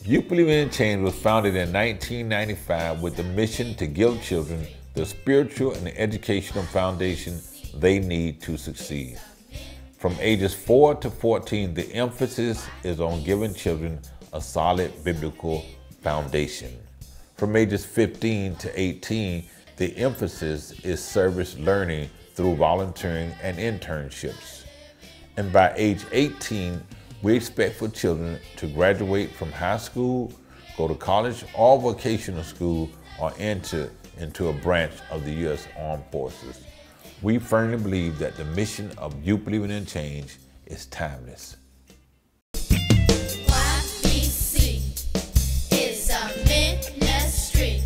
Youth Believing in Change was founded in 1995 with the mission to give children the spiritual and educational foundation they need to succeed. From ages 4 to 14, the emphasis is on giving children a solid biblical foundation. From ages 15 to 18, the emphasis is service learning through volunteering and internships. And by age 18, we expect for children to graduate from high school, go to college or vocational school, or enter into a branch of the U.S. Armed Forces. We firmly believe that the mission of Youth Believing in Change is timeless. YBC is a ministry.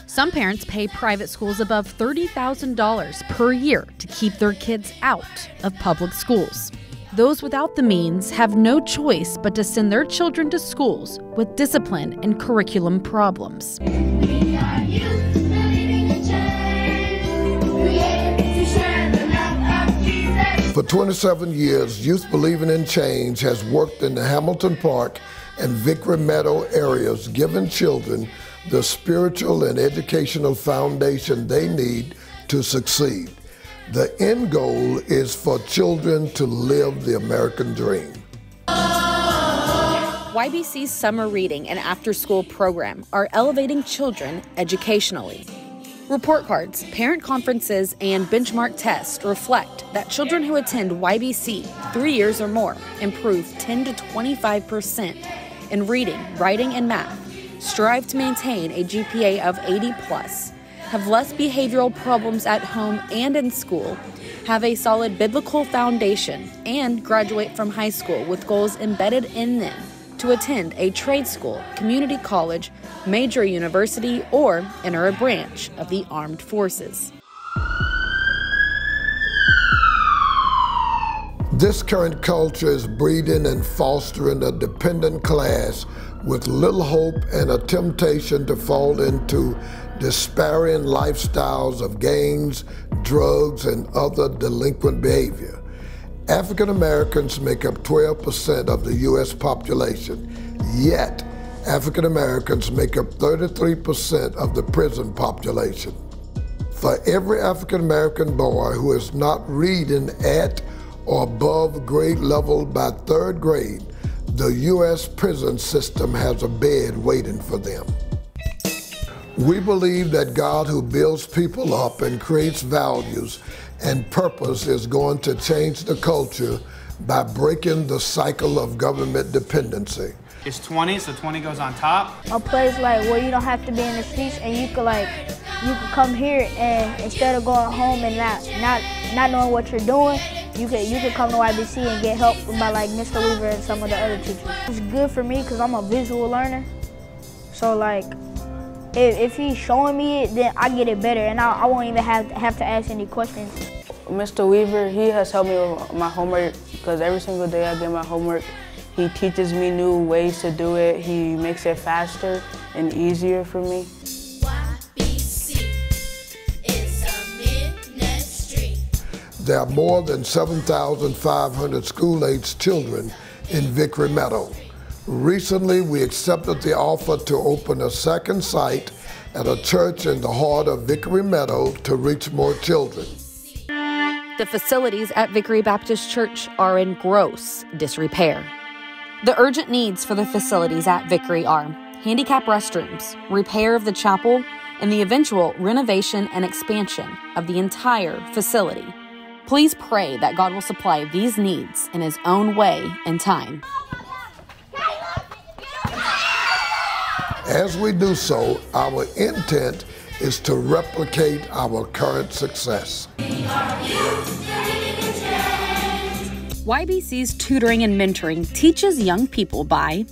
Some parents pay private schools above $30,000 per year to keep their kids out of public schools. Those without the means have no choice but to send their children to schools with discipline and curriculum problems. We are Youth Believing in Change, created to share the love of Jesus. For 27 years, Youth Believing in Change has worked in the Hamilton Park and Vickery Meadow areas, giving children the spiritual and educational foundation they need to succeed. The end goal is for children to live the American dream. YBC's summer reading and after-school program are elevating children educationally. Report cards, parent conferences, and benchmark tests reflect that children who attend YBC 3 years or more improve 10 to 25% in reading, writing, and math, strive to maintain a GPA of 80+, have less behavioral problems at home and in school, have a solid biblical foundation, and graduate from high school with goals embedded in them to attend a trade school, community college, major university, or enter a branch of the armed forces. This current culture is breeding and fostering a dependent class with little hope and a temptation to fall into despairing lifestyles of gangs, drugs, and other delinquent behavior. African Americans make up 12% of the U.S. population, yet African Americans make up 33% of the prison population. For every African American boy who is not reading at or above grade level by 3rd grade, the U.S. prison system has a bed waiting for them. We believe that God, who builds people up and creates values and purpose, is going to change the culture by breaking the cycle of government dependency. It's 20, so 20 goes on top. A place like where you don't have to be in the streets, and you could come here, and instead of going home and not knowing what you're doing, you could come to YBC and get help by like Mr. Weaver and some of the other teachers. It's good for me because I'm a visual learner, so like if he's showing me it, then I get it better, and I won't even have to ask any questions. Mr. Weaver, he has helped me with my homework because every single day I get my homework. He teaches me new ways to do it. He makes it faster and easier for me. YBC is a ministry. There are more than 7,500 school-aged children in Vickery Meadow. Recently, we accepted the offer to open a second site at a church in the heart of Vickery Meadow to reach more children. The facilities at Vickery Baptist Church are in gross disrepair. The urgent needs for the facilities at Vickery are handicap restrooms, repair of the chapel, and the eventual renovation and expansion of the entire facility. Please pray that God will supply these needs in His own way and time. As we do so, our intent is to replicate our current success. YBC's tutoring and mentoring teaches young people by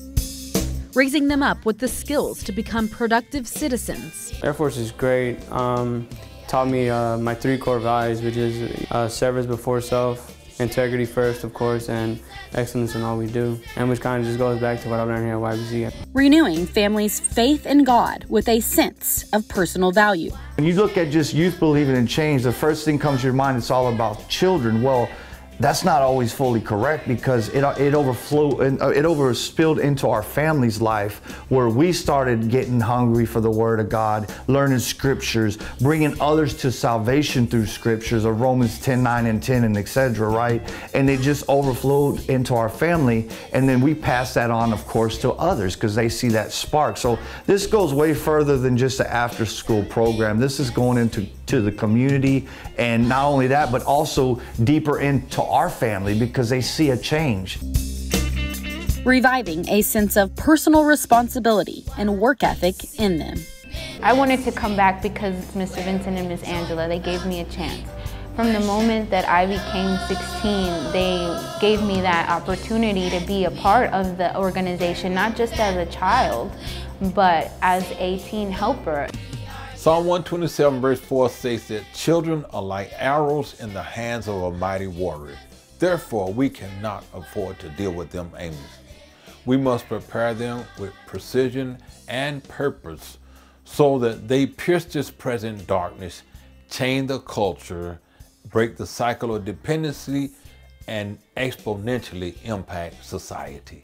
raising them up with the skills to become productive citizens. Air Force is great. Taught me my 3 core values, which is service before self, integrity first, of course, and excellence in all we do, and which kind of just goes back to what I learned here at YBC. Renewing families' faith in God with a sense of personal value. When you look at just Youth Believing in Change, the first thing comes to your mind, it's all about children. Well, that's not always fully correct, because it overspilled into our family's life, where we started getting hungry for the Word of God, learning scriptures, bringing others to salvation through scriptures of Romans 10:9 and 10 and etc. Right? And it just overflowed into our family, and then we pass that on, of course, to others because they see that spark. So this goes way further than just an after-school program. This is going into the community, and not only that, but also deeper into our family, because they see a change. Reviving a sense of personal responsibility and work ethic in them. I wanted to come back because Mr. Vincent and Miss Angela, they gave me a chance. From the moment that I became 16, they gave me that opportunity to be a part of the organization, not just as a child, but as a teen helper. Psalm 127 verse 4 states that children are like arrows in the hands of a mighty warrior. Therefore, we cannot afford to deal with them aimlessly. We must prepare them with precision and purpose so that they pierce this present darkness, change the culture, break the cycle of dependency, and exponentially impact society.